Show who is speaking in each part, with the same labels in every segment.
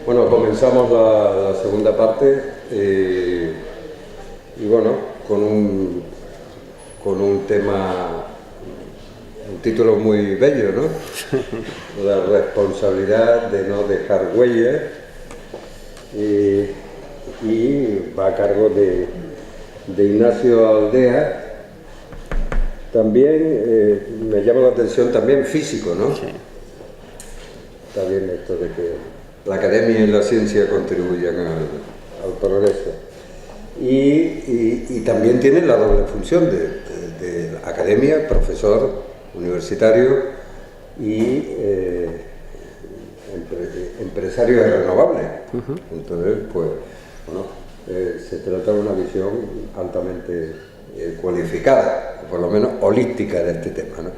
Speaker 1: Bueno, comenzamos la segunda parte y bueno, con un tema, un título muy bello, ¿no? La responsabilidad de no dejar huellas, y va a cargo de Ignacio Aldea. También me llama la atención también físico, ¿no?
Speaker 2: Sí.
Speaker 1: Está bien esto de que la academia y la ciencia contribuyan al progreso. Y también tiene la doble función de academia, profesor universitario y empresario de renovables. Entonces, pues, bueno, se trata de una visión altamente cualificada, por lo menos holística de este tema, ¿no?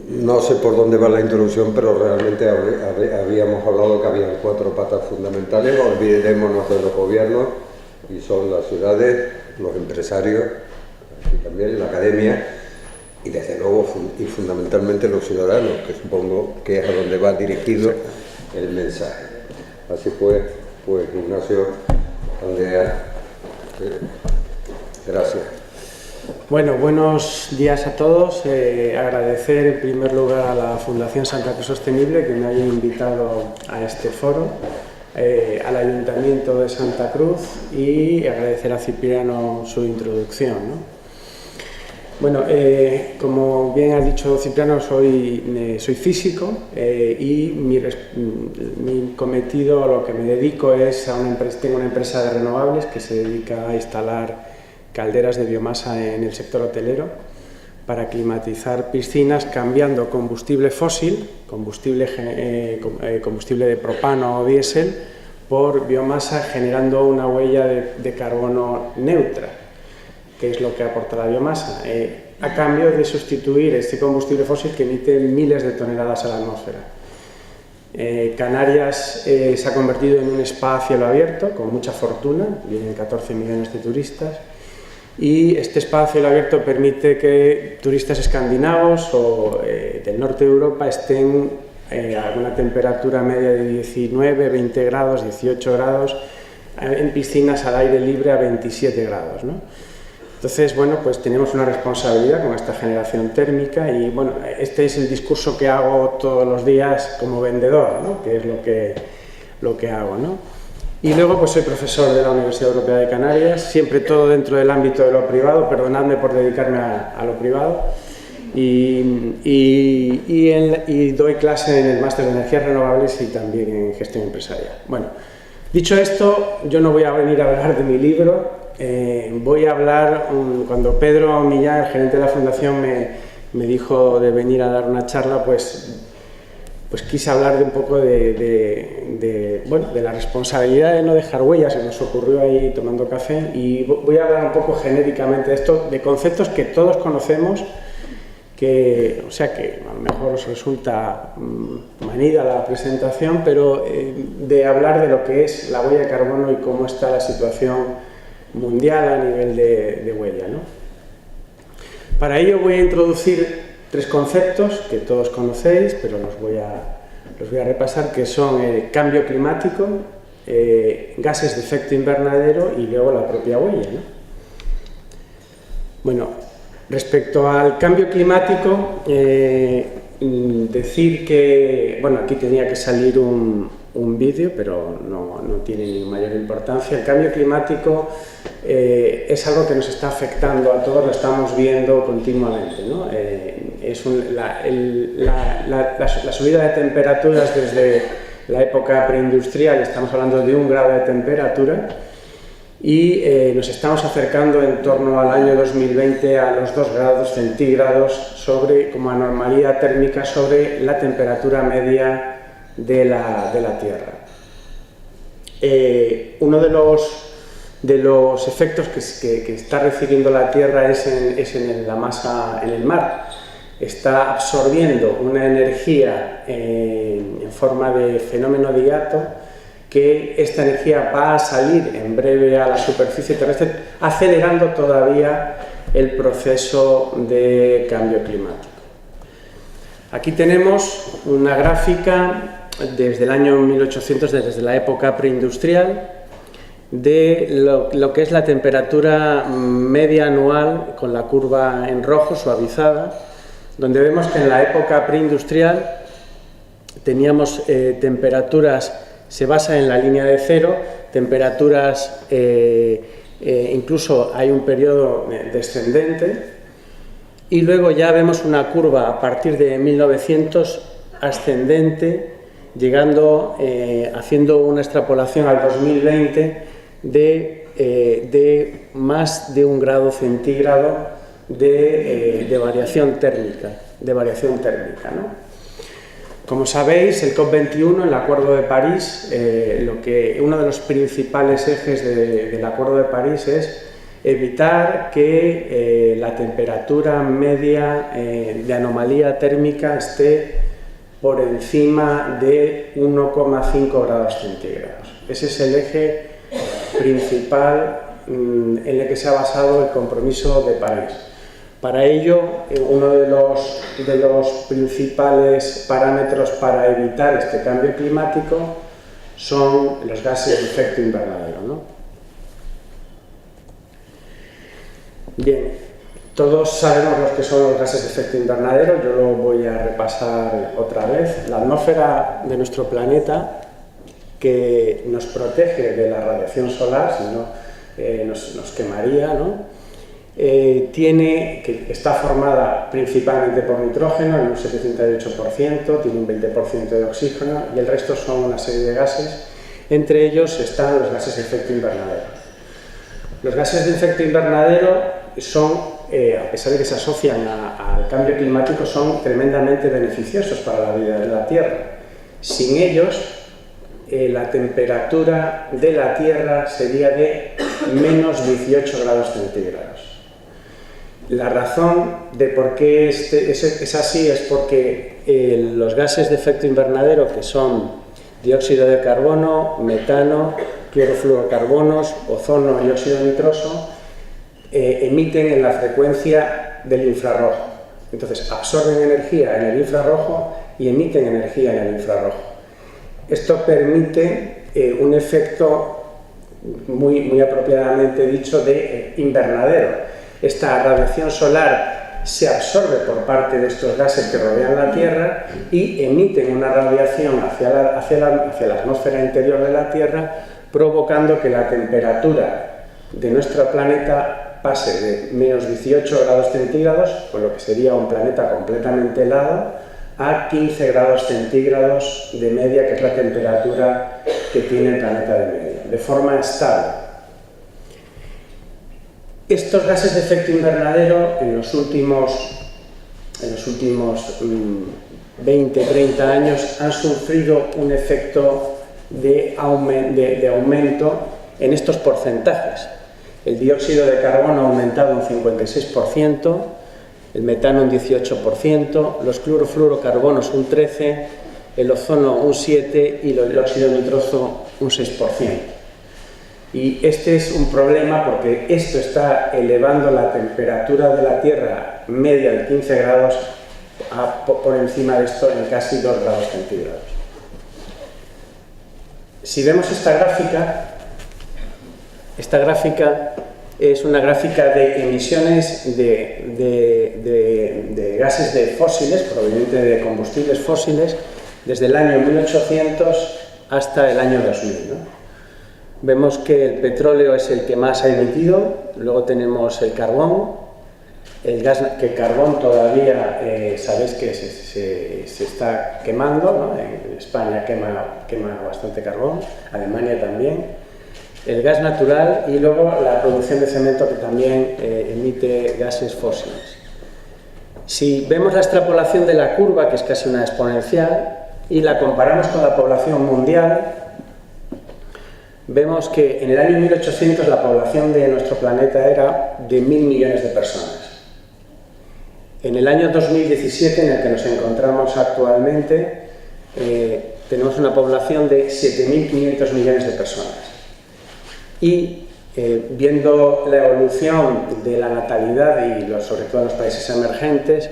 Speaker 1: No sé por dónde va la introducción, pero realmente habíamos hablado que habían 4 patas fundamentales. Olvidémonos de los gobiernos, y son las ciudades, los empresarios, y también la academia, y desde luego y fundamentalmente los ciudadanos, que supongo que es a donde va dirigido el mensaje. Así pues Ignacio Aldea, gracias.
Speaker 2: Bueno, buenos días a todos. Agradecer en primer lugar a la Fundación Santa Cruz Sostenible que me haya invitado a este foro, al Ayuntamiento de Santa Cruz, y agradecer a Cipriano su introducción, ¿no? Bueno, como bien ha dicho Cipriano, soy físico, y mi cometido, a lo que me dedico, es tengo una empresa de renovables que se dedica a instalar calderas de biomasa en el sector hotelero para climatizar piscinas cambiando combustible fósil, combustible de propano o diésel, por biomasa, generando una huella de carbono neutra, que es lo que aporta la biomasa, a cambio de sustituir este combustible fósil que emite miles de toneladas a la atmósfera. Canarias se ha convertido en un spa a cielo abierto con mucha fortuna, vienen 14 millones de turistas, y este spa a cielo abierto permite que turistas escandinavos o del norte de Europa estén a una temperatura media de 19, 20 grados, 18 grados, en piscinas al aire libre a 27 grados, ¿no? Entonces, bueno, pues tenemos una responsabilidad con esta generación térmica, y bueno, este es el discurso que hago todos los días como vendedor, ¿no? Que es lo que hago, ¿no? Y luego pues soy profesor de la Universidad Europea de Canarias, siempre todo dentro del ámbito de lo privado, perdonadme por dedicarme a lo privado, y doy clase en el máster de energías renovables y también en gestión empresarial. Bueno, dicho esto, yo no voy a venir a hablar de mi libro, voy a hablar, cuando Pedro Millán, el gerente de la fundación, me dijo de venir a dar una charla, pues quise hablar de un poco de la responsabilidad de no dejar huellas, que nos ocurrió ahí tomando café, y voy a hablar un poco genéricamente de esto, de conceptos que todos conocemos, que a lo mejor os resulta manida la presentación, pero de hablar de lo que es la huella de carbono y cómo está la situación mundial a nivel de huella, ¿no? Para ello voy a introducir 3 conceptos que todos conocéis, pero los voy a repasar, que son cambio climático, gases de efecto invernadero y luego la propia huella, ¿no? Bueno, respecto al cambio climático, decir que, bueno, aquí tenía que salir un vídeo, pero no tiene ni mayor importancia. El cambio climático es algo que nos está afectando a todos, lo estamos viendo continuamente, ¿no? La subida de temperaturas desde la época preindustrial, estamos hablando de 1 grado de temperatura, y nos estamos acercando en torno al año 2020 a los 2 grados centígrados como anormalía térmica sobre la temperatura media de la Tierra. Uno de los efectos que está recibiendo la Tierra es en la masa, en el mar. Está absorbiendo una energía en forma de fenómeno de hiato, que esta energía va a salir en breve a la superficie terrestre, acelerando todavía el proceso de cambio climático. Aquí tenemos una gráfica desde el año 1800, desde la época preindustrial, de lo que es la temperatura media anual con la curva en rojo suavizada, donde vemos que en la época preindustrial teníamos temperaturas, se basa en la línea de cero, temperaturas, incluso hay un periodo descendente, y luego ya vemos una curva a partir de 1900 ascendente, llegando, haciendo una extrapolación al 2020 de más de 1 grado centígrado de variación térmica, ¿no? Como sabéis, el COP21, el Acuerdo de París, uno de los principales ejes del Acuerdo de París es evitar que la temperatura media de anomalía térmica esté por encima de 1,5 grados centígrados. Ese es el eje principal en el que se ha basado el compromiso de París. Para ello, uno de los principales parámetros para evitar este cambio climático son los gases de efecto invernadero, ¿no? Bien, todos sabemos lo que son los gases de efecto invernadero, yo lo voy a repasar otra vez. La atmósfera de nuestro planeta, que nos protege de la radiación solar, si no nos quemaría, ¿no? Está formada principalmente por nitrógeno, en un 78%, tiene un 20% de oxígeno y el resto son una serie de gases. Entre ellos están los gases de efecto invernadero. Los gases de efecto invernadero son, a pesar de que se asocian al cambio climático, son tremendamente beneficiosos para la vida de la Tierra. Sin ellos, la temperatura de la Tierra sería de menos 18 grados centígrados. La razón de por qué es así es porque los gases de efecto invernadero, que son dióxido de carbono, metano, clorofluorocarbonos, ozono y óxido nitroso, emiten en la frecuencia del infrarrojo. Entonces absorben energía en el infrarrojo y emiten energía en el infrarrojo. Esto permite un efecto muy apropiadamente dicho de invernadero. Esta radiación solar se absorbe por parte de estos gases que rodean la Tierra y emiten una radiación hacia la atmósfera interior de la Tierra, provocando que la temperatura de nuestro planeta pase de menos 18 grados centígrados, con lo que sería un planeta completamente helado, a 15 grados centígrados de media, que es la temperatura que tiene el planeta de media, de forma estable. Estos gases de efecto invernadero en los últimos 20-30 años han sufrido un efecto de aumento en estos porcentajes. El dióxido de carbono ha aumentado un 56%, el metano un 18%, los clorofluorocarbonos un 13%, el ozono un 7% y el óxido nitroso un 6%. Y este es un problema porque esto está elevando la temperatura de la Tierra media de 15 grados por encima de esto en casi 2 grados centígrados. Si vemos esta gráfica es una gráfica de emisiones de gases de fósiles, provenientes de combustibles fósiles, desde el año 1800 hasta el año 2000, ¿no? Vemos que el petróleo es el que más ha emitido, luego tenemos el carbón, el gas, que el carbón todavía sabéis que se está quemando, ¿no? En España quema bastante carbón, Alemania también, el gas natural y luego la producción de cemento, que también emite gases fósiles. Si vemos la extrapolación de la curva, que es casi una exponencial, y la comparamos con la población mundial, vemos que en el año 1800 la población de nuestro planeta era de 1.000 millones de personas. En el año 2017, en el que nos encontramos actualmente, tenemos una población de 7.500 millones de personas. Y viendo la evolución de la natalidad y sobre todo en los países emergentes,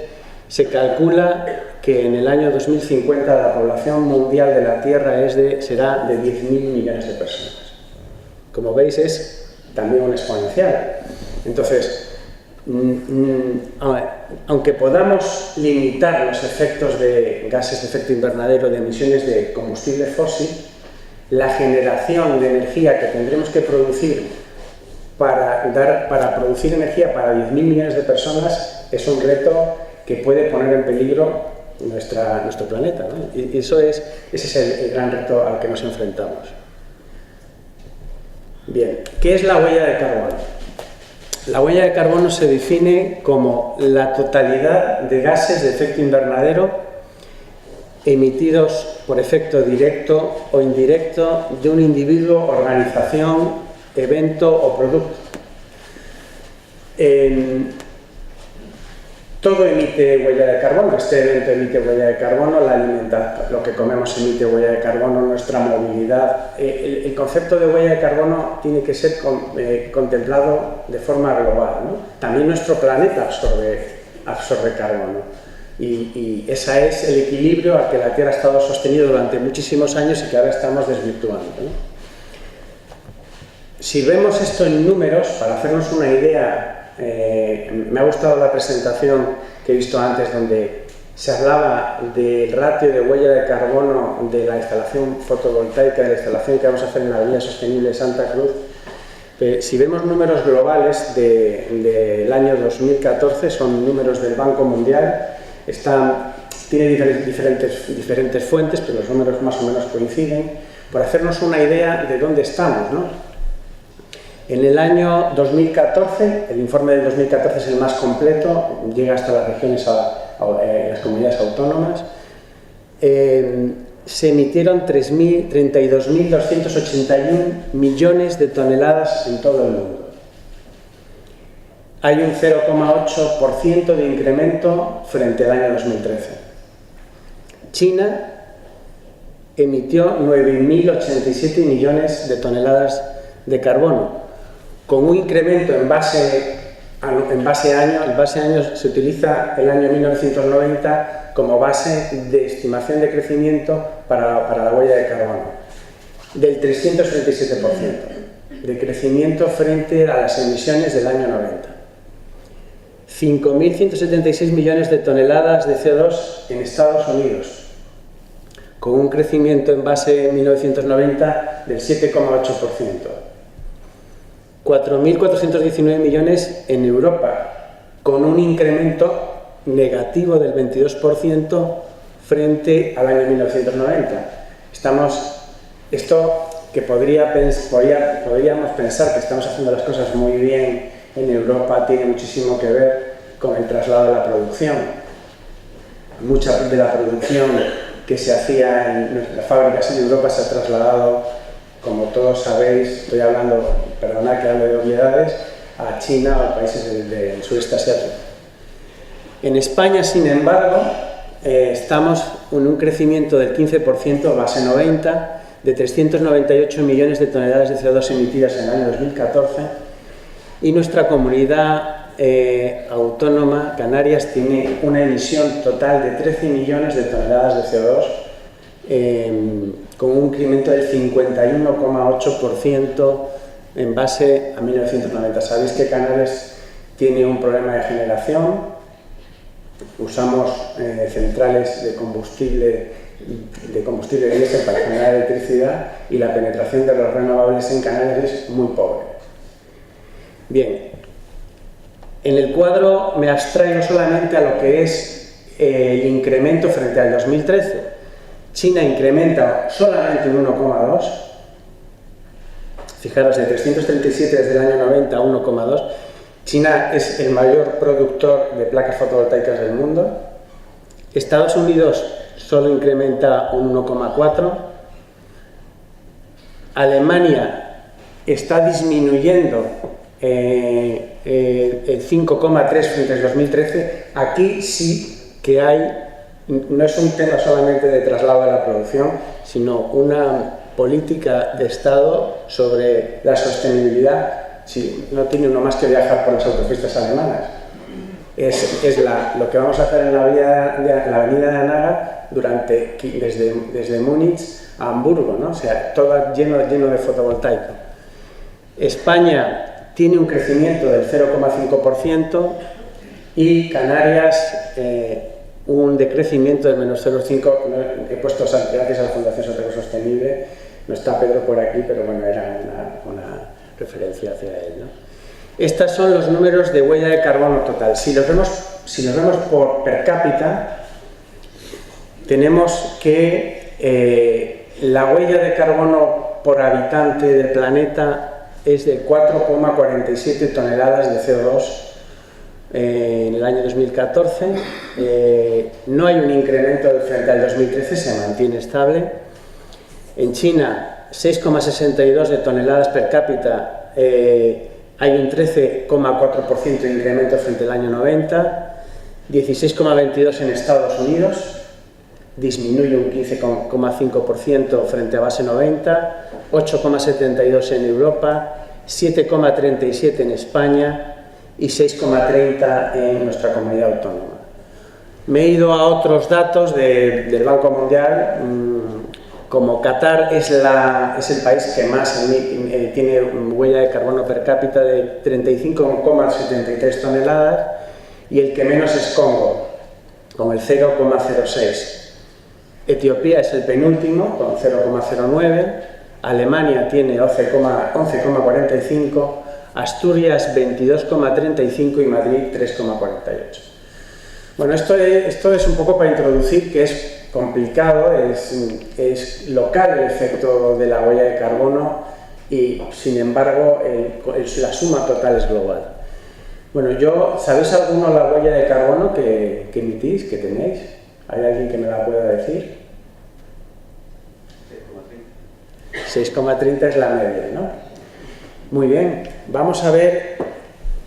Speaker 2: Se calcula que en el año 2050 la población mundial de la Tierra será de 10.000 millones de personas. Como veis, es también un exponencial. Entonces, aunque podamos limitar los efectos de gases de efecto invernadero, de emisiones de combustible fósil, la generación de energía que tendremos que producir para producir energía para 10.000 millones de personas es un reto que puede poner en peligro nuestro planeta, ¿no? Y ese es el gran reto al que nos enfrentamos. Bien, ¿qué es la huella de carbono? La huella de carbono se define como la totalidad de gases de efecto invernadero emitidos por efecto directo o indirecto de un individuo, organización, evento o producto. Todo emite huella de carbono. Este evento emite huella de carbono, lo que comemos emite huella de carbono, nuestra movilidad. El concepto de huella de carbono tiene que ser contemplado de forma global, ¿no? También nuestro planeta absorbe carbono. Y ese es el equilibrio al que la Tierra ha estado sostenido durante muchísimos años y que ahora estamos desvirtuando, ¿no? Si vemos esto en números, para hacernos una idea, me ha gustado la presentación que he visto antes donde se hablaba del ratio de huella de carbono de la instalación fotovoltaica, de la instalación que vamos a hacer en la Avenida Sostenible Santa Cruz. Si vemos números globales del año 2014, son números del Banco Mundial, tiene diferentes fuentes, pero los números más o menos coinciden, por hacernos una idea de dónde estamos, ¿no? En el año 2014, el informe del 2014 es el más completo, llega hasta las regiones, las comunidades autónomas, se emitieron 32.281 millones de toneladas en todo el mundo. Hay un 0,8% de incremento frente al año 2013. China emitió 9.087 millones de toneladas de carbono, con un incremento en base año. El base año se utiliza el año 1990 como base de estimación de crecimiento para la huella de carbono, del 337% de crecimiento frente a las emisiones del año 90. 5.176 millones de toneladas de CO2 en Estados Unidos, con un crecimiento en base 1990 del 7,8%. 4.419 millones en Europa, con un incremento negativo del 22% frente al año 1990. Esto que podríamos pensar que estamos haciendo las cosas muy bien en Europa, tiene muchísimo que ver con el traslado de la producción. Mucha de la producción que se hacía en las fábricas en Europa se ha trasladado, como todos sabéis, perdonad que hable de obviedades, a China o a países del sureste asiático. En España, sin embargo, estamos en un crecimiento del 15% base 90, de 398 millones de toneladas de CO2 emitidas en el año 2014, y nuestra comunidad autónoma, Canarias, tiene una emisión total de 13 millones de toneladas de CO2, con un incremento del 51,8% en base a 1990. Sabéis que Canarias tiene un problema de generación, usamos centrales de combustible diésel para generar electricidad y la penetración de los renovables en Canarias es muy pobre. Bien, en el cuadro me abstraigo solamente a lo que es el incremento frente al 2013. China incrementa solamente un 1,2. Fijaros, de 337 desde el año 90 a 1,2. China es el mayor productor de placas fotovoltaicas del mundo. Estados Unidos solo incrementa un 1,4. Alemania está disminuyendo el 5,3 frente al 2013. Aquí sí que no es un tema solamente de traslado de la producción, sino una política de Estado sobre la sostenibilidad. Sí, no tiene uno más que viajar por las autopistas alemanas. lo que vamos a hacer en la avenida de Anaga desde Múnich a Hamburgo, ¿no? O sea, todo lleno de fotovoltaico. España tiene un crecimiento del 0,5% y Canarias un decrecimiento del menos 0,5%. He puesto gracias a la Fundación Soterro Sostenible. No está Pedro por aquí, pero bueno, era una referencia hacia él, ¿no? Estos son los números de huella de carbono total. Si los vemos por per cápita, tenemos que la huella de carbono por habitante del planeta es de 4,47 toneladas de CO2 en el año 2014. No hay un incremento frente al 2013, se mantiene estable. En China, 6,62 de toneladas per cápita, hay un 13,4% de incremento frente al año 90, 16,22 en Estados Unidos, disminuye un 15,5% frente a base 90, 8,72 en Europa, 7,37 en España y 6,30 en nuestra comunidad autónoma. Me he ido a otros datos del Banco Mundial. Como Qatar es el país que más tiene huella de carbono per cápita de 35,73 toneladas y el que menos es Congo, con el 0,06. Etiopía es el penúltimo, con 0,09. Alemania tiene 11,45. Asturias 22,35 y Madrid 3,48. Bueno, esto es un poco para introducir que es complicado, es local el efecto de la huella de carbono y, sin embargo, la suma total es global. Bueno, ¿sabéis alguno la huella de carbono que emitís, que tenéis? ¿Hay alguien que me la pueda decir? 6,30 es la media, ¿no? Muy bien, vamos a ver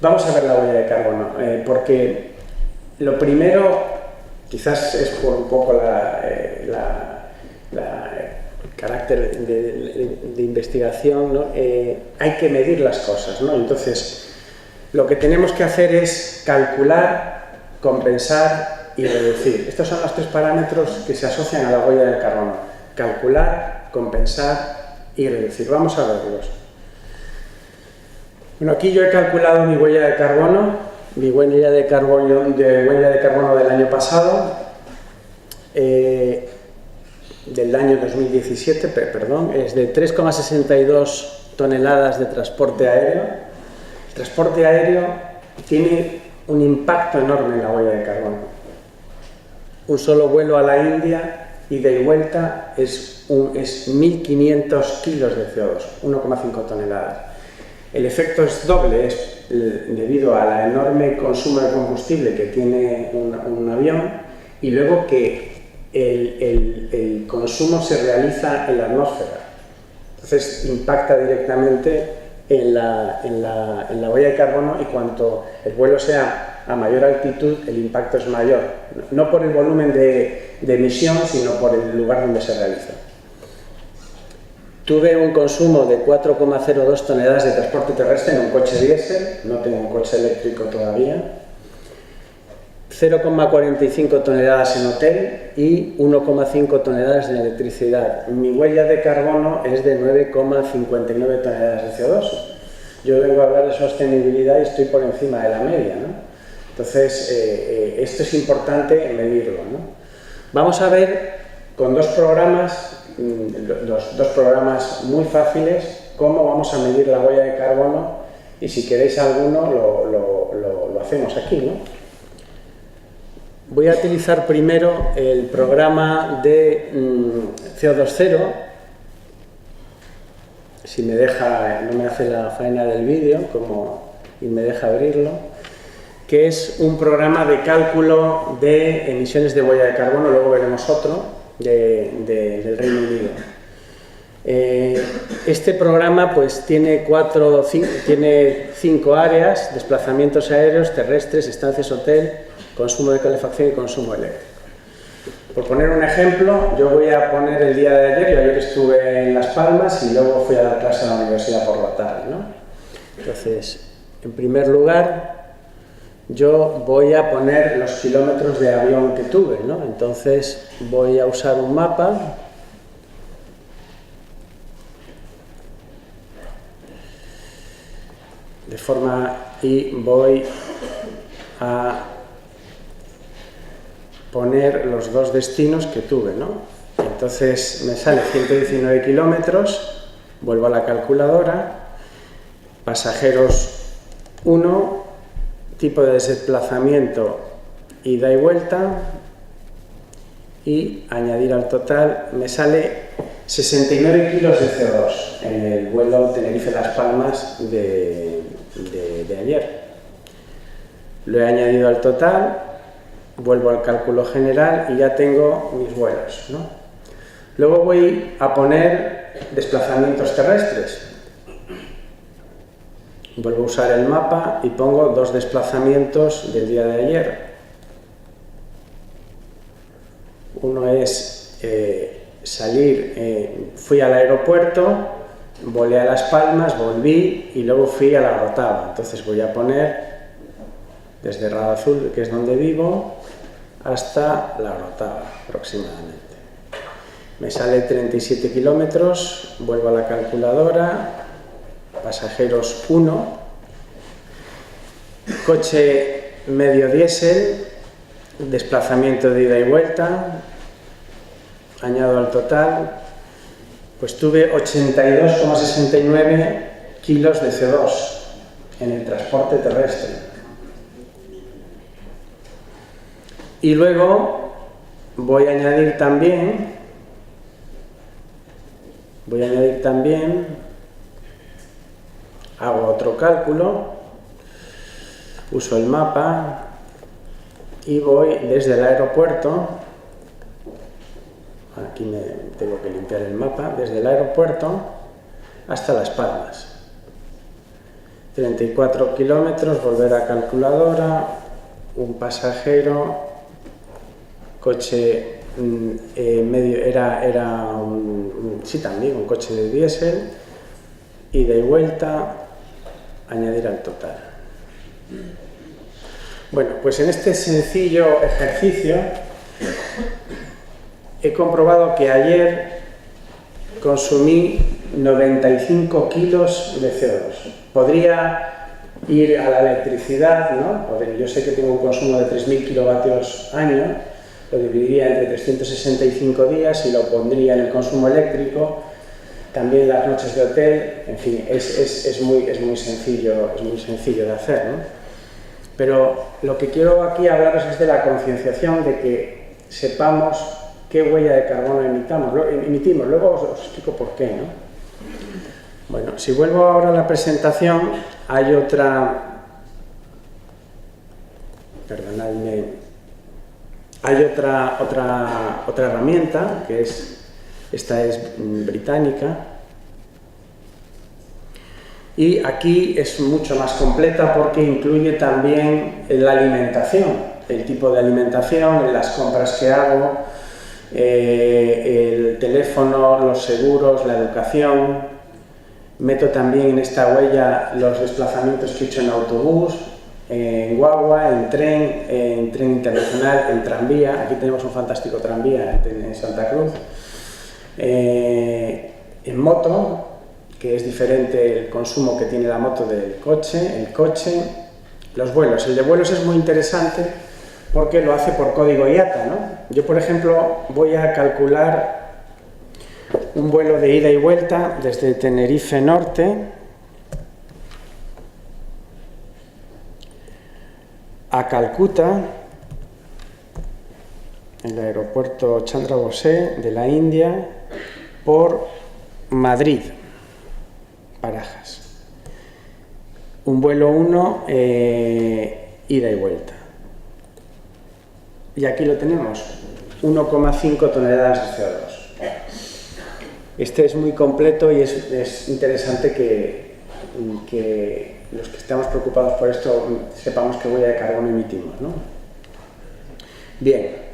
Speaker 2: la huella de carbono, porque lo primero, quizás es por un poco el carácter de investigación, ¿no? Hay que medir las cosas, ¿no? Entonces, lo que tenemos que hacer es calcular, compensar y reducir. Estos son los tres parámetros que se asocian a la huella del carbono: calcular, compensar y reducir. Vamos a verlos. Bueno, aquí yo he calculado mi huella de carbono. Mi huella de carbono del año pasado, del año 2017, perdón, es de 3,62 toneladas de transporte aéreo. El transporte aéreo tiene un impacto enorme en la huella de carbono. Un solo vuelo a la India, ida y vuelta, es 1.500 kilos de CO2, 1,5 toneladas. El efecto es doble, es debido al enorme consumo de combustible que tiene un avión y luego que el consumo se realiza en la atmósfera. Entonces impacta directamente en la huella de carbono y cuanto el vuelo sea a mayor altitud, el impacto es mayor. No por el volumen de emisión, sino por el lugar donde se realiza. Tuve un consumo de 4,02 toneladas de transporte terrestre en un coche diésel, no tengo un coche eléctrico todavía, 0,45 toneladas en hotel y 1,5 toneladas en electricidad. Mi huella de carbono es de 9,59 toneladas de CO2. Yo vengo a hablar de sostenibilidad y estoy por encima de la media, ¿no? Entonces, esto es importante medirlo, ¿no? Vamos a ver con dos programas muy fáciles cómo vamos a medir la huella de carbono y si queréis alguno lo hacemos aquí, ¿no? Voy a utilizar primero el programa de CO2 cero, si me deja, no me hace la faena del vídeo y me deja abrirlo, que es un programa de cálculo de emisiones de huella de carbono, luego veremos otro del Reino Unido. Este programa pues tiene 5 áreas: desplazamientos aéreos, terrestres, estancias hotel, consumo de calefacción y consumo eléctrico. Por poner un ejemplo, yo voy a poner el día de ayer. Yo ayer estuve en Las Palmas y luego fui a dar clase a la universidad por la tarde, ¿no? Entonces, en primer lugar, yo voy a poner los kilómetros de avión que tuve, ¿no? Entonces voy a usar un mapa de forma y voy a poner los dos destinos que tuve, ¿no? Entonces me sale 119 kilómetros, vuelvo a la calculadora, pasajeros 1, tipo de desplazamiento ida y vuelta, y añadir al total me sale 69 kilos de CO2 en el vuelo Tenerife-Las Palmas de ayer. Lo he añadido al total, vuelvo al cálculo general y ya tengo mis vuelos, ¿no? Luego voy a poner desplazamientos terrestres. Vuelvo a usar el mapa y pongo 2 desplazamientos del día de ayer. Uno es fui al aeropuerto, volé a Las Palmas, volví y luego fui a La Rotava. Entonces voy a poner desde Rada Azul, que es donde vivo, hasta La Rotava aproximadamente. Me sale 37 kilómetros, vuelvo a la calculadora, pasajeros 1, coche medio diésel, desplazamiento de ida y vuelta, añado al total, pues tuve 82,69 kilos de CO2 en el transporte terrestre. Y luego voy a añadir también, hago otro cálculo, uso el mapa y voy desde el aeropuerto, aquí me tengo que limpiar el mapa, desde el aeropuerto hasta Las Palmas. 34 kilómetros, volver a calculadora, un pasajero, coche medio, también un coche de diésel, ida y vuelta, añadir al total. Bueno, pues en este sencillo ejercicio he comprobado que ayer consumí 95 kilos de CO2. Podría ir a la electricidad, ¿no? Yo sé que tengo un consumo de 3.000 kilovatios año, lo dividiría entre 365 días y lo pondría en el consumo eléctrico, también las noches de hotel, en fin, es muy sencillo de hacer, ¿no? Pero lo que quiero aquí hablaros es de la concienciación, de que sepamos qué huella de carbono emitimos. Luego os explico por qué, ¿no? Bueno, si vuelvo ahora a la presentación, hay otra... Perdonadme. Hay otra herramienta, que esta es británica, y aquí es mucho más completa porque incluye también la alimentación, el tipo de alimentación, las compras que hago, el teléfono, los seguros, la educación. Meto también en esta huella los desplazamientos que he hecho en autobús, en guagua, en tren internacional, en tranvía. Aquí tenemos un fantástico tranvía en Santa Cruz. En moto, que es diferente el consumo que tiene la moto del coche, los vuelos. El de vuelos es muy interesante porque lo hace por código IATA, ¿no? Yo, por ejemplo, voy a calcular un vuelo de ida y vuelta desde Tenerife Norte a Calcuta, el aeropuerto Chandra Bose de la India, por Madrid, Barajas. Un vuelo 1, ida y vuelta. Y aquí lo tenemos, 1,5 toneladas de CO2. Este es muy completo y es interesante que los que estamos preocupados por esto sepamos qué huella de carbono emitimos, ¿no? Bien.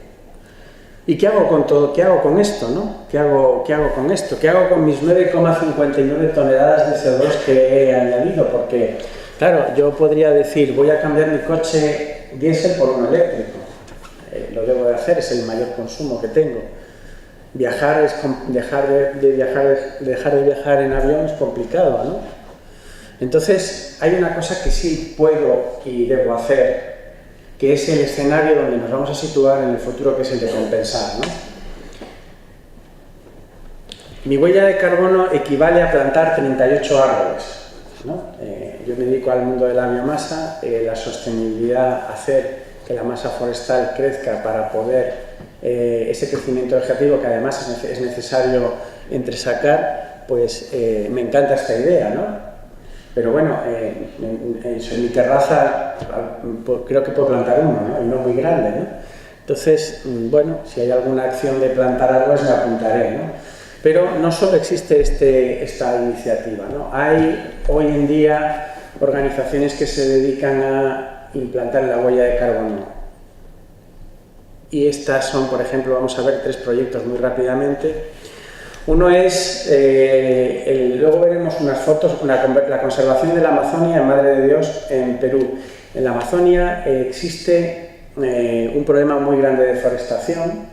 Speaker 2: ¿Y qué hago con todo? ¿Qué hago con esto, no? ¿Qué hago con esto? ¿Qué hago con mis 9,59 toneladas de CO2 que he añadido? Porque Claro, yo podría decir, voy a cambiar mi coche diésel por uno eléctrico. Lo debo de hacer, es el mayor consumo que tengo. Dejar de viajar en avión es complicado, ¿no? Entonces, hay una cosa que sí puedo y debo hacer, que es el escenario donde nos vamos a situar en el futuro, que es el de compensar, ¿no? Mi huella de carbono equivale a plantar 38 árboles, ¿no? Yo me dedico al mundo de la biomasa, la sostenibilidad, hacer que la masa forestal crezca para poder ese crecimiento vegetativo que además es necesario entresacar, pues me encanta esta idea, ¿no? Pero bueno, en mi terraza creo que puedo plantar uno, ¿no? Y no muy grande, ¿no? Entonces, bueno, si hay alguna acción de plantar árboles me apuntaré, ¿no? Pero no solo existe esta iniciativa, ¿no? Hay hoy en día organizaciones que se dedican a implantar la huella de carbono. Y estas son, por ejemplo, vamos a ver 3 proyectos muy rápidamente. Uno es, luego veremos unas fotos, la conservación de la Amazonia en Madre de Dios, en Perú. En la Amazonia existe un problema muy grande de deforestación.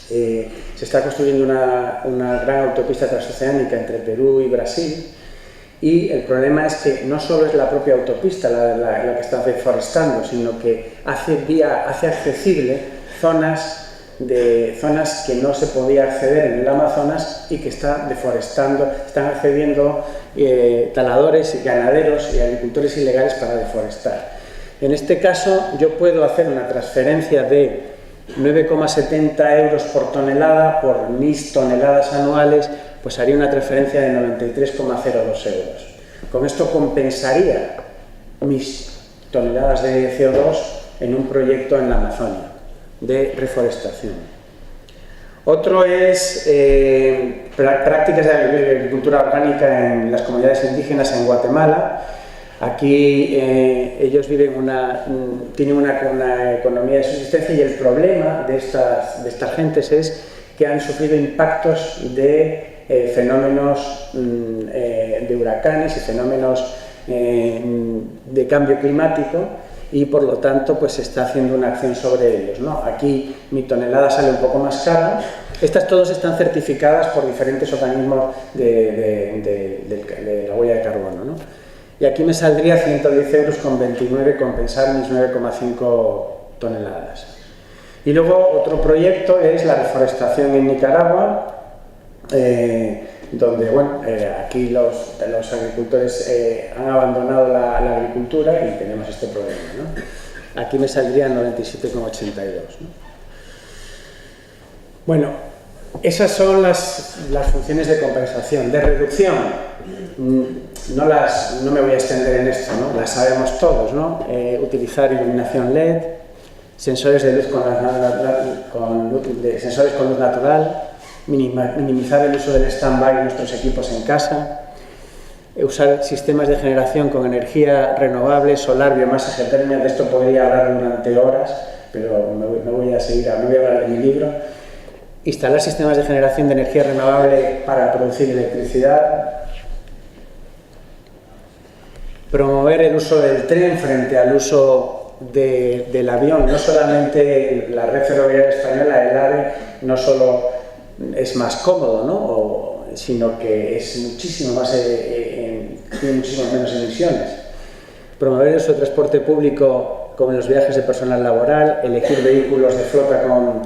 Speaker 2: Se está construyendo una gran autopista transoceánica entre Perú y Brasil. Y el problema es que no solo es la propia autopista la que está deforestando, sino que hace accesible zonas que no se podía acceder en el Amazonas y que está deforestando, están accediendo taladores y ganaderos y agricultores ilegales para deforestar. En este caso yo puedo hacer una transferencia de 9,70 euros por tonelada por 1.000 toneladas anuales, pues haría una transferencia de 93,02 euros. Con esto compensaría mis toneladas de CO2 en un proyecto en la Amazonia de reforestación. Otro es prácticas de agricultura orgánica en las comunidades indígenas en Guatemala. Aquí ellos tienen una economía de subsistencia y el problema de estas gentes es que han sufrido impactos de fenómenos de huracanes y fenómenos de cambio climático, y por lo tanto pues se está haciendo una acción sobre ellos, ¿no? Aquí mi tonelada sale un poco más cara. Estas todas están certificadas por diferentes organismos de la huella de carbono, ¿no? Y aquí me saldría 110 euros con 29 compensar mis 9,5 toneladas. Y luego otro proyecto es la reforestación en Nicaragua, donde bueno, aquí los agricultores han abandonado la agricultura y tenemos este problema, ¿no? Aquí me saldría 97,82, ¿no? Bueno, esas son las funciones de compensación. De reducción, no me voy a extender en esto, ¿no? Las sabemos todos, ¿no? Utilizar iluminación LED, sensores de luz sensores con luz natural, minimizar el uso del stand-by de nuestros equipos en casa, usar sistemas de generación con energía renovable, solar, biomasa, geotérmica. De esto podría hablar durante horas, pero no voy a hablar de mi libro. Instalar sistemas de generación de energía renovable para producir electricidad. Promover el uso del tren frente al uso del avión. No solamente la red ferroviaria española, el AVE, no solo es más cómodo, ¿no? Sino que es muchísimo más, tiene muchísimo menos emisiones. Promover el uso de transporte público como en los viajes de personal laboral, elegir vehículos de flota con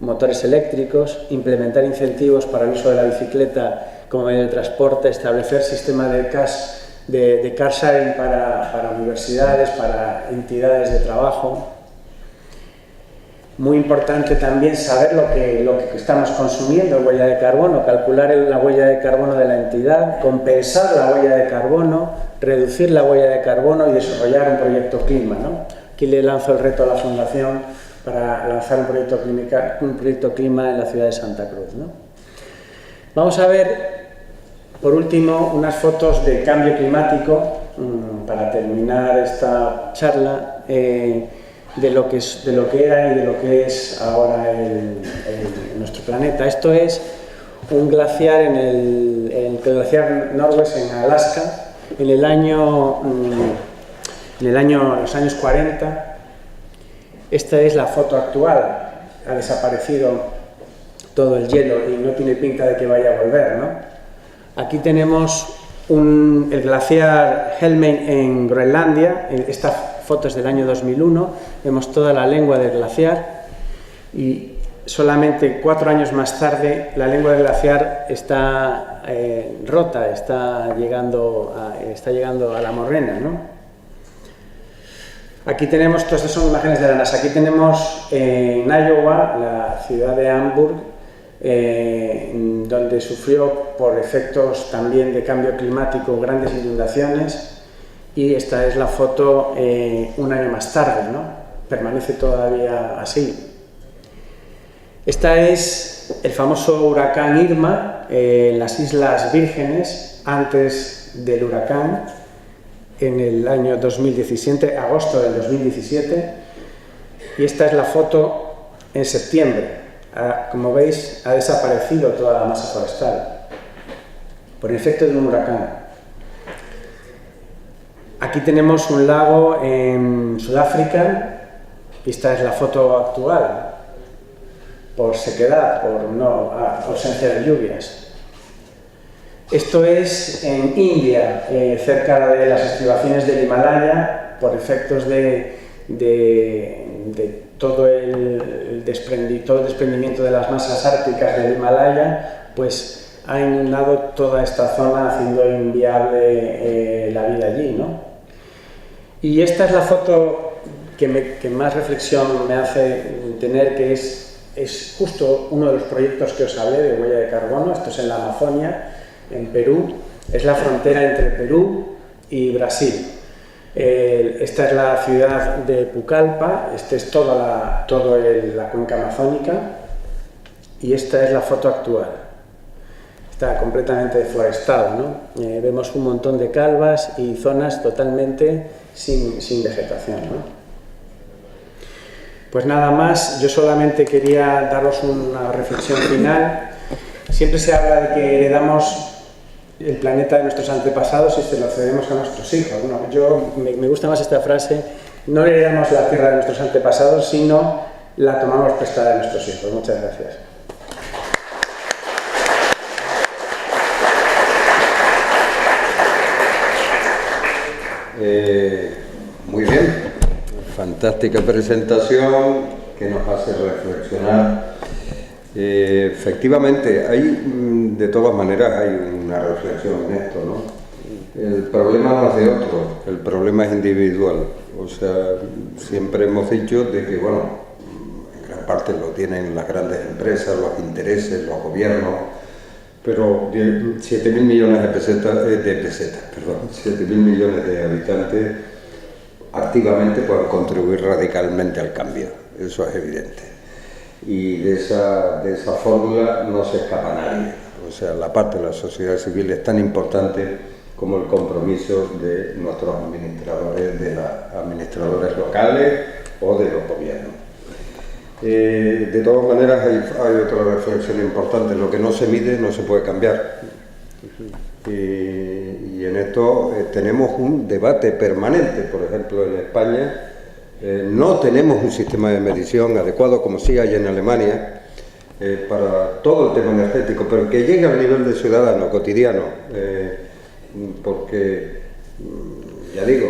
Speaker 2: motores eléctricos, implementar incentivos para el uso de la bicicleta como medio de transporte, establecer sistemas de car sharing para universidades, para entidades de trabajo. Muy importante también saber lo que estamos consumiendo en huella de carbono, calcular la huella de carbono de la entidad, compensar la huella de carbono, reducir la huella de carbono y desarrollar un proyecto clima, ¿no? Aquí le lanzo el reto a la Fundación para lanzar un proyecto clima en la ciudad de Santa Cruz, ¿no? Vamos a ver, por último, unas fotos de cambio climático para terminar esta charla. De lo que era y de lo que es ahora nuestro planeta. Esto es un glaciar el glaciar Northwest en Alaska. en los años 40. Esta es la foto actual. Ha desaparecido todo el hielo y no tiene pinta de que vaya a volver, ¿no? Aquí tenemos el glaciar Helmein en Groenlandia. Esta foto es del año 2001. Vemos toda la lengua del glaciar y solamente 4 años más tarde la lengua del glaciar está rota, está llegando a la morrena, ¿no? Aquí tenemos, todas estas son imágenes de la NASA. Aquí tenemos en Iowa, la ciudad de Hamburg, donde sufrió por efectos también de cambio climático grandes inundaciones, y esta es la foto un año más tarde, ¿no? Permanece todavía así. Esta es el famoso huracán Irma en las Islas Vírgenes antes del huracán, en el año 2017, agosto del 2017, y esta es la foto en septiembre. Como veis, ha desaparecido toda la masa forestal por efecto de un huracán. Aquí tenemos un lago en Sudáfrica, y esta es la foto actual, por sequedad, por ausencia de lluvias. Esto es en India, cerca de las estribaciones del Himalaya, por efectos de todo el desprendimiento de las masas árticas del Himalaya, pues ha inundado toda esta zona, haciendo inviable la vida allí, ¿no? Y esta es la foto que más reflexión me hace tener, que es justo uno de los proyectos que os hablé de huella de carbono. Esto es en la Amazonia, en Perú. Es la frontera entre Perú y Brasil. Esta es la ciudad de Pucallpa. Esta es toda la cuenca amazónica, y esta es la foto actual. Está completamente deforestado, ¿no? Vemos un montón de calvas y zonas totalmente sin vegetación, ¿no? Pues nada más, yo solamente quería daros una reflexión final. Siempre se habla de que heredamos el planeta de nuestros antepasados y se lo cedemos a nuestros hijos. Bueno, me gusta más esta frase: no heredamos la tierra de nuestros antepasados, sino la tomamos prestada de nuestros hijos. Muchas gracias.
Speaker 1: Muy bien, fantástica presentación que nos hace reflexionar. Efectivamente, de todas maneras hay una reflexión en esto, ¿no? El problema no es de otro, el problema es individual. O sea, siempre hemos dicho de que, bueno, en gran parte lo tienen las grandes empresas, los intereses, los gobiernos, pero 7.000 millones de pesetas, 7.000 millones de habitantes activamente pueden contribuir radicalmente al cambio, eso es evidente. Y de esa fórmula no se escapa nadie. O sea, la parte de la sociedad civil es tan importante como el compromiso de nuestros administradores, de las administradores locales o de los gobiernos. De todas maneras, hay otra reflexión importante: lo que no se mide no se puede cambiar. Y en esto tenemos un debate permanente. Por ejemplo, en España no tenemos un sistema de medición adecuado, como sí hay en Alemania, para todo el tema energético, pero que llegue al nivel de ciudadano cotidiano, porque, ya digo,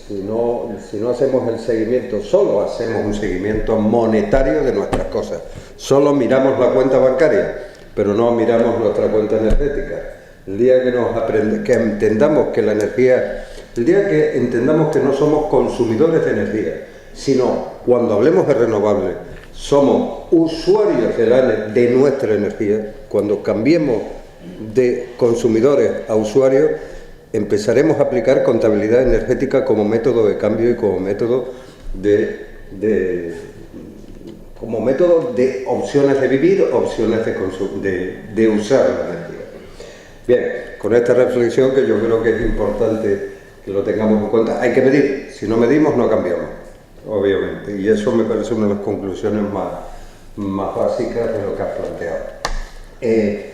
Speaker 1: si no hacemos el seguimiento, solo hacemos un seguimiento monetario de nuestras cosas, solo miramos la cuenta bancaria, pero no miramos nuestra cuenta energética. El día que entendamos que la energía, el día que entendamos que no somos consumidores de energía, sino, cuando hablemos de renovables, somos usuarios de nuestra energía, cuando cambiemos de consumidores a usuarios, empezaremos a aplicar contabilidad energética como método de cambio y como método de opciones de vivir, opciones de usar la energía. Bien, con esta reflexión, que yo creo que es importante que lo tengamos en cuenta, hay que medir. Si no medimos, no cambiamos, obviamente, y eso me parece una de las conclusiones más básicas de lo que has planteado.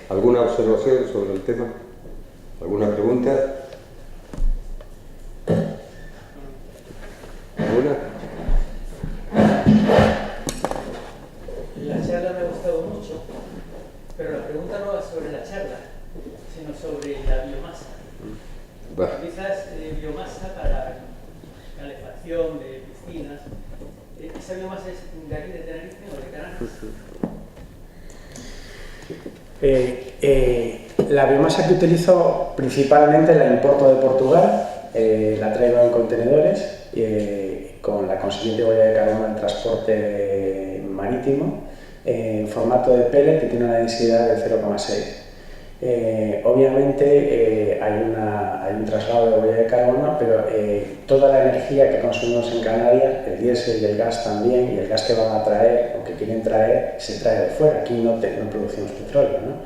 Speaker 1: ¿Alguna observación sobre el tema? ¿Alguna pregunta? alguna?
Speaker 3: La charla me ha gustado mucho, pero la pregunta no va sobre la charla, sino sobre la biomasa. Utilizas biomasa para calefacción de piscinas. ¿Esa biomasa es de aquí de Tenerife o de Canarias?
Speaker 2: La biomasa que utilizo principalmente la importo de Portugal, la traigo en contenedores con la consiguiente huella de carbono en transporte marítimo en formato de pellet que tiene una densidad de 0,6. Obviamente hay un traslado de huella de carbono, pero toda la energía que consumimos en Canarias, el diésel y el gas también, y el gas que van a traer o que quieren traer, se trae de fuera. Aquí no producimos petróleo, ¿no?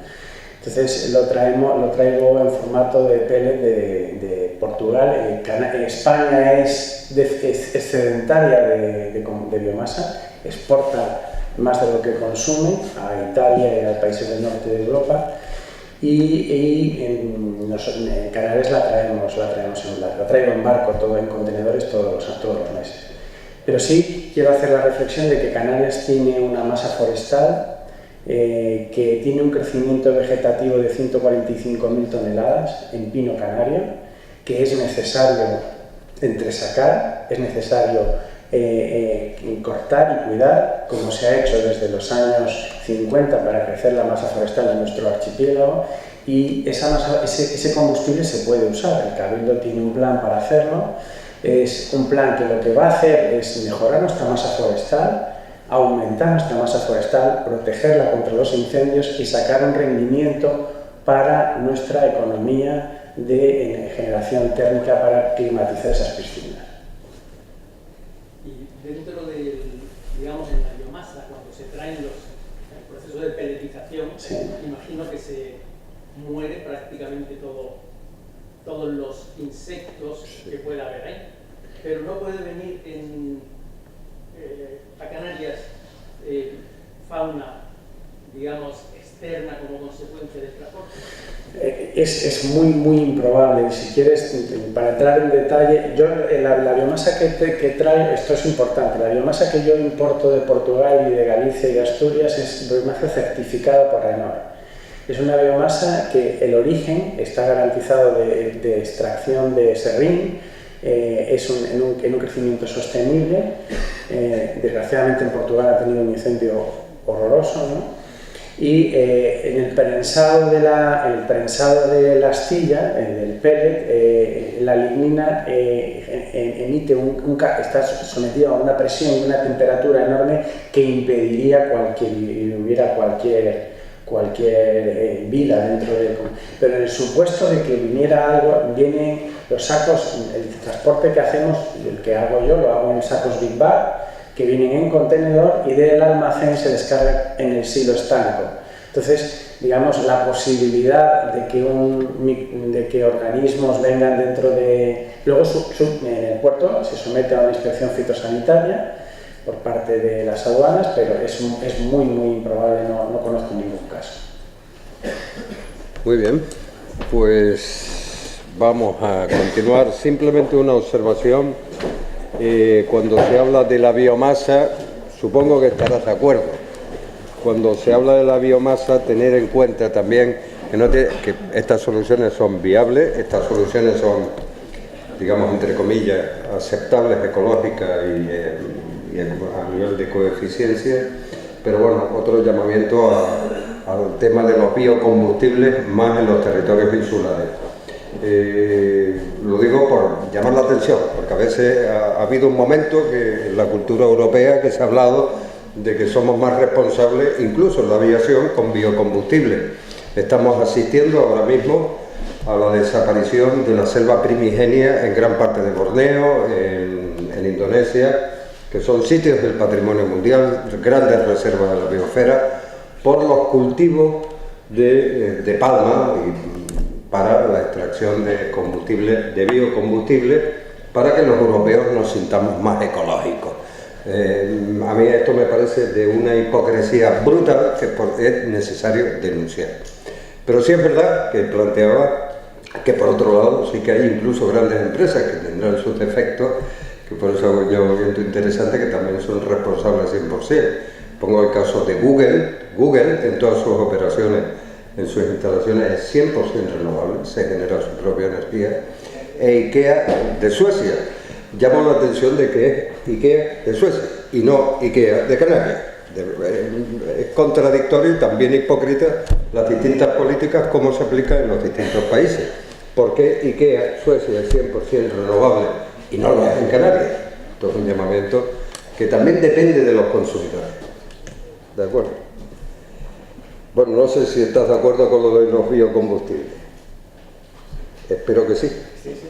Speaker 2: Entonces lo traigo en formato de pellet de Portugal. España es excedentaria de biomasa, exporta más de lo que consume a Italia y a los países del norte de Europa. Y en Canarias la traigo en barco, todo en contenedores todos los meses. Pero sí quiero hacer la reflexión de que Canarias tiene una masa forestal que tiene un crecimiento vegetativo de 145.000 toneladas en pino canario, que es necesario entresacar, es necesario cortar y cuidar, como se ha hecho desde los años 50 para crecer la masa forestal de nuestro archipiélago, y ese combustible se puede usar. El Cabildo tiene un plan para hacerlo. Es un plan que lo que va a hacer es mejorar nuestra masa forestal, aumentar nuestra masa forestal, protegerla contra los incendios y sacar un rendimiento para nuestra economía de generación térmica para climatizar esas piscinas.
Speaker 3: Y dentro de, digamos, en la biomasa, cuando se traen el proceso de pelletización, sí, imagino que se muere prácticamente todos los insectos que pueda haber ahí, pero no puede venir a Canarias fauna, digamos, externa como consecuencia del transporte.
Speaker 2: Es muy improbable. Si quieres, para entrar en detalle, yo la biomasa que traigo, esto es importante, la biomasa que yo importo de Portugal y de Galicia y de Asturias es biomasa certificada por AENOR. Es una biomasa que el origen está garantizado de extracción de serrín, es en un crecimiento sostenible. Desgraciadamente en Portugal ha tenido un incendio horroroso, ¿no? Y en el prensado de la astilla, del pellet, la lignina emite está sometida a una presión y una temperatura enorme que impediría cualquier vida dentro de... Pero en el supuesto de que viniera algo, vienen los sacos, el transporte que hacemos, el que hago yo, lo hago en sacos Big Bag, que vienen en contenedor y del almacén se descarga en el silo estanco. Entonces, digamos, la posibilidad de que organismos vengan dentro de... Luego, en el puerto se somete a una inspección fitosanitaria por parte de las aduanas, pero es muy improbable, no conozco ningún caso.
Speaker 1: Muy bien, pues vamos a continuar. Simplemente una observación. Cuando se habla de la biomasa, supongo que estarás de acuerdo. Cuando se habla de la biomasa, tener en cuenta también que estas soluciones son viables, estas soluciones son, digamos, entre comillas, aceptables, ecológicas y a nivel de coeficiencia, pero bueno, otro llamamiento al tema de los biocombustibles más en los territorios insulares. Lo digo por llamar la atención, porque a veces ha habido un momento que en la cultura europea que se ha hablado de que somos más responsables, incluso en la aviación, con biocombustibles. Estamos asistiendo ahora mismo a la desaparición de la selva primigenia en gran parte de Borneo, en Indonesia, que son sitios del patrimonio mundial, grandes reservas de la biosfera, por los cultivos de palma para la extracción de combustible, de biocombustible, para que los europeos nos sintamos más ecológicos. A mí esto me parece de una hipocresía brutal que es necesario denunciar. Pero sí es verdad que planteaba que por otro lado sí que hay incluso grandes empresas que tendrán sus defectos, que por eso hago yo movimiento interesante, que también son responsables 100%. Pongo el caso de Google. Google en todas sus operaciones, en sus instalaciones, es 100% renovable, se genera su propia energía. E IKEA de Suecia. Llamo la atención de que es IKEA de Suecia y no IKEA de Canarias. Es contradictorio y también hipócrita las distintas políticas, cómo se aplican en los distintos países. ¿Por qué IKEA Suecia es 100% renovable y no lo es en Canarias? Esto es un llamamiento que también depende de los consumidores. ¿De acuerdo? Bueno, no sé si estás de acuerdo con lo de los biocombustibles. Espero que sí.
Speaker 3: Sí, sí.